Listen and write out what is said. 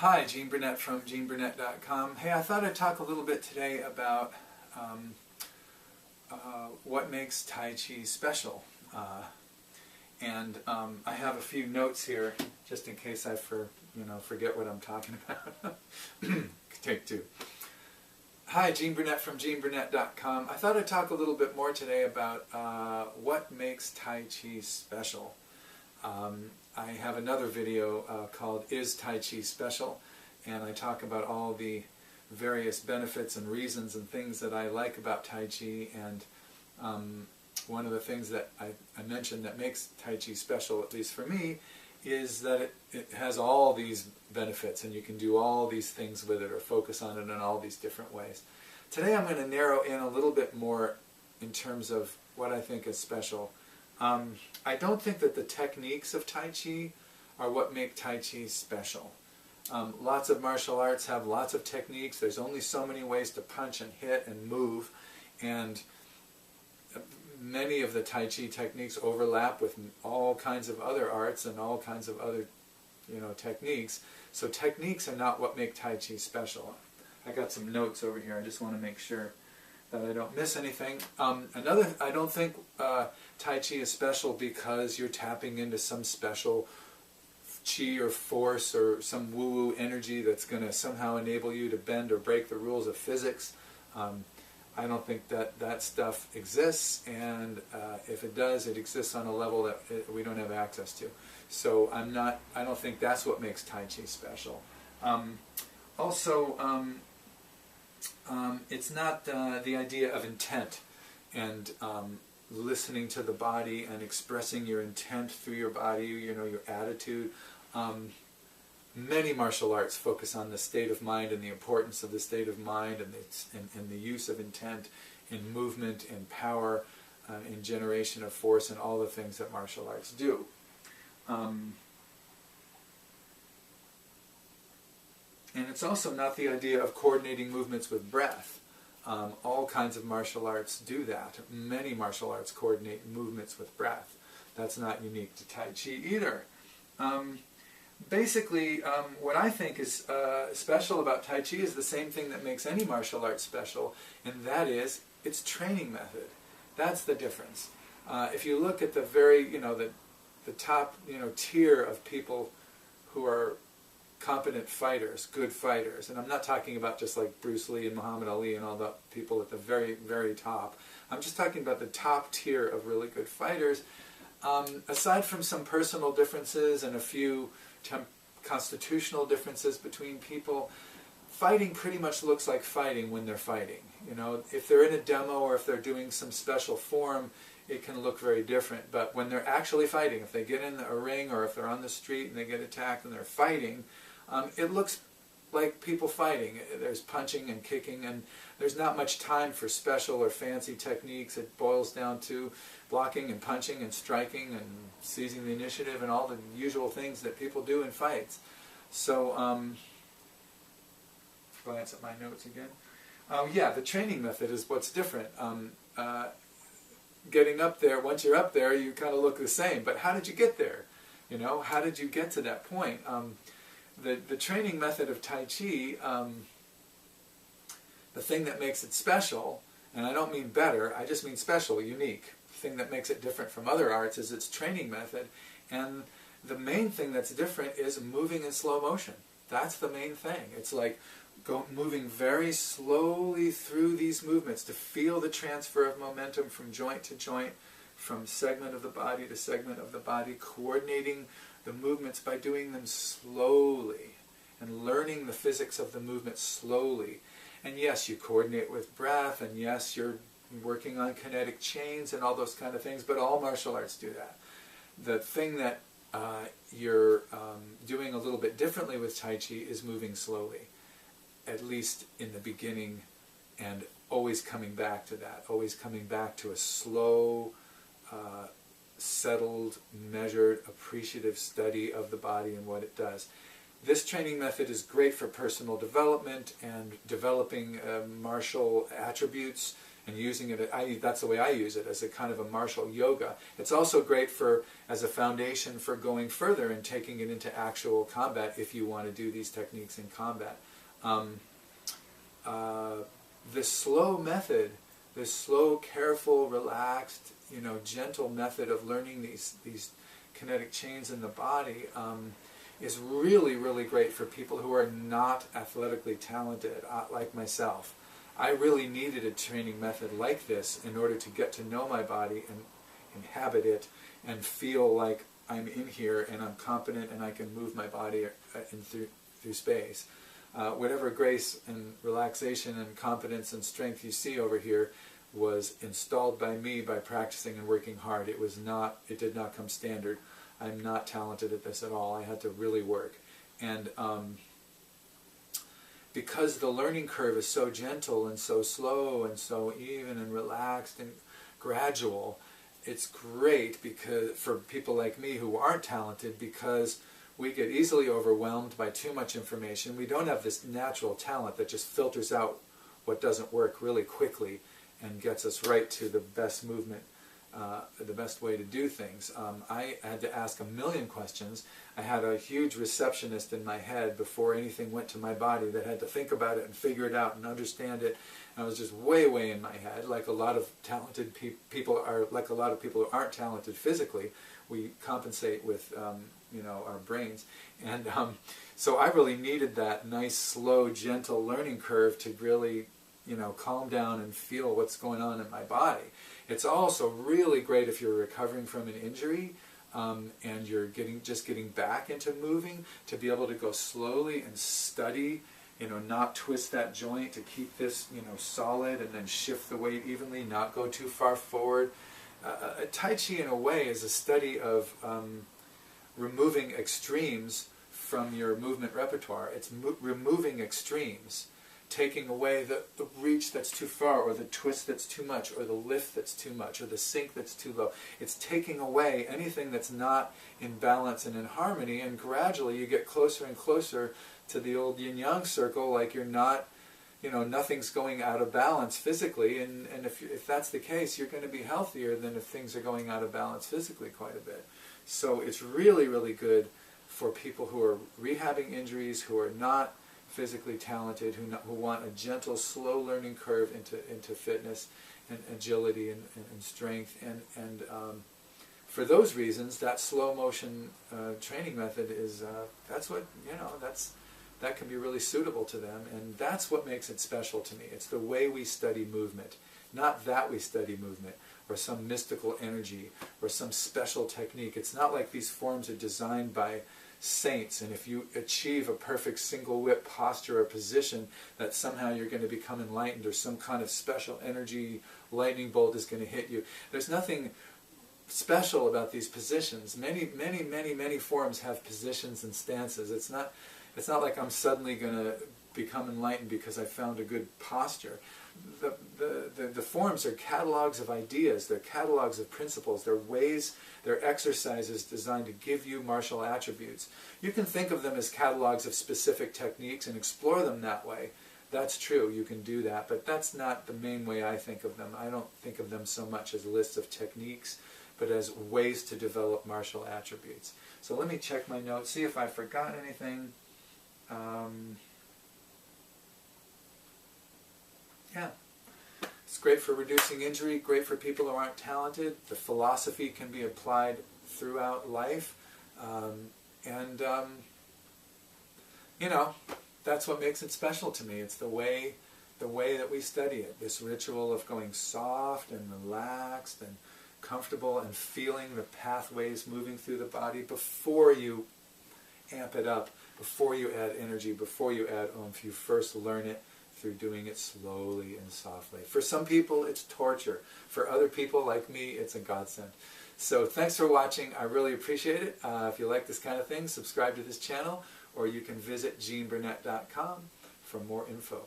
Hi, Gene Burnett from GeneBurnett.com. Hey, I thought I'd talk a little bit today about what makes Tai Chi special. I have a few notes here, just in case I forget what I'm talking about. Take two. Hi, Gene Burnett from GeneBurnett.com. I thought I'd talk a little bit more today about what makes Tai Chi special. I have another video called Is Tai Chi Special? And I talk about all the various benefits and reasons and things that I like about Tai Chi, and one of the things that I mentioned that makes Tai Chi special, at least for me, is that it has all these benefits and you can do all these things with it or focus on it in all these different ways. Today I'm going to narrow in a little bit more in terms of what I think is special. I don't think that the techniques of Tai Chi are what make Tai Chi special. Lots of martial arts have lots of techniques. There's only so many ways to punch and hit and move, and many of the Tai Chi techniques overlap with all kinds of other arts and all kinds of other techniques. So techniques are not what make Tai Chi special. I got some notes over here. I just want to make sure that I don't miss anything. I don't think Tai Chi is special because you're tapping into some special chi or force or some woo-woo energy that's going to somehow enable you to bend or break the rules of physics. I don't think that stuff exists, and if it does, it exists on a level that we don't have access to. So I don't think that's what makes Tai Chi special. It's not the idea of intent and listening to the body and expressing your intent through your body, your attitude. Many martial arts focus on the state of mind and the importance of the state of mind and the use of intent in movement, in power, in generation of force, and all the things that martial arts do. And it's also not the idea of coordinating movements with breath. All kinds of martial arts do that. Many martial arts coordinate movements with breath. That's not unique to Tai Chi either. Basically, what I think is special about Tai Chi is the same thing that makes any martial art special, and that is its training method. That's the difference. If you look at the the top tier of people who are competent fighters, good fighters, and I'm not talking about just like Bruce Lee and Muhammad Ali and all the people at the very, very top. I'm just talking about the top tier of really good fighters. Aside from some personal differences and a few constitutional differences between people, fighting pretty much looks like fighting when they're fighting. If they're in a demo or if they're doing some special form, it can look very different. But when they're actually fighting, if they get in a ring or if they're on the street and they get attacked and they're fighting, it looks like people fighting. There's punching and kicking, and there's not much time for special or fancy techniques. It boils down to blocking and punching and striking and seizing the initiative and all the usual things that people do in fights. So, glance at my notes again. Yeah, the training method is what's different. Getting up there, once you're up there, you kind of look the same. But how did you get there? How did you get to that point? The training method of Tai Chi, the thing that makes it special, and I don't mean better, I just mean special, unique. The thing that makes it different from other arts is its training method, and the main thing that's different is moving in slow motion. That's the main thing. It's like moving very slowly through these movements to feel the transfer of momentum from joint to joint, from segment of the body to segment of the body, coordinating the movements by doing them slowly and learning the physics of the movement slowly. And yes, you coordinate with breath, and yes, you're working on kinetic chains and all those kind of things, but all martial arts do that. The thing that you're doing a little bit differently with Tai Chi is moving slowly, at least in the beginning, and always coming back to that, always coming back to a slow, settled, measured, appreciative study of the body and what it does. This training method is great for personal development and developing martial attributes and using it, that's the way I use it, as a kind of a martial yoga. It's also great as a foundation for going further and taking it into actual combat if you want to do these techniques in combat. This slow method, this slow, careful, relaxed, gentle method of learning these kinetic chains in the body is really, really great for people who are not athletically talented, like myself. I really needed a training method like this in order to get to know my body and inhabit it and feel like I'm in here and I'm competent and I can move my body through space. Whatever grace and relaxation and confidence and strength you see over here was installed by me by practicing and working hard. It did not come standard. I'm not talented at this at all. I had to really work. And because the learning curve is so gentle and so slow and so even and relaxed and gradual, it's great for people like me who aren't talented, because we get easily overwhelmed by too much information. We don't have this natural talent that just filters out what doesn't work really quickly and gets us right to the best movement, the best way to do things. I had to ask a million questions. I had a huge receptionist in my head before anything went to my body that had to think about it and figure it out and understand it. And I was just way, way in my head, like a lot of talented people are, like a lot of people who aren't talented physically. We compensate with our brains. And so I really needed that nice, slow, gentle learning curve to really calm down and feel what's going on in my body. It's also really great if you're recovering from an injury and you're just getting back into moving, to be able to go slowly and study, not twist that joint, to keep this solid, and then shift the weight evenly, not go too far forward. Tai Chi, in a way, is a study of removing extremes from your movement repertoire. It's removing extremes, taking away the reach that's too far, or the twist that's too much, or the lift that's too much, or the sink that's too low. It's taking away anything that's not in balance and in harmony, and gradually you get closer and closer to the old yin-yang circle, like you're not, nothing's going out of balance physically, and if that's the case, you're going to be healthier than if things are going out of balance physically quite a bit. So it's really, really good for people who are rehabbing injuries, who are not physically talented, who want a gentle, slow learning curve into fitness and agility and strength. And for those reasons, that slow motion training method is that can be really suitable to them, and that's what makes it special to me. It's the way we study movement, not that we study movement or some mystical energy or some special technique. It's not like these forms are designed by saints, and if you achieve a perfect single whip posture or position, that somehow you're going to become enlightened, or some kind of special energy lightning bolt is going to hit you. There's nothing special about these positions. Many forms have positions and stances. It's not like I'm suddenly going to become enlightened because I found a good posture. The forms are catalogs of ideas, they're catalogs of principles, they're ways, they're exercises designed to give you martial attributes. You can think of them as catalogs of specific techniques and explore them that way. That's true, you can do that, but that's not the main way I think of them. I don't think of them so much as lists of techniques, but as ways to develop martial attributes. So let me check my notes, see if I forgot anything. Yeah, it's great for reducing injury, great for people who aren't talented. The philosophy can be applied throughout life, that's what makes it special to me. It's the way that we study it. This ritual of going soft and relaxed and comfortable and feeling the pathways moving through the body before you amp it up, before you add energy, before you add oomph. You first learn it through doing it slowly and softly. For some people, it's torture. For other people, like me, it's a godsend. So thanks for watching. I really appreciate it. If you like this kind of thing, subscribe to this channel, or you can visit GeneBurnett.com for more info.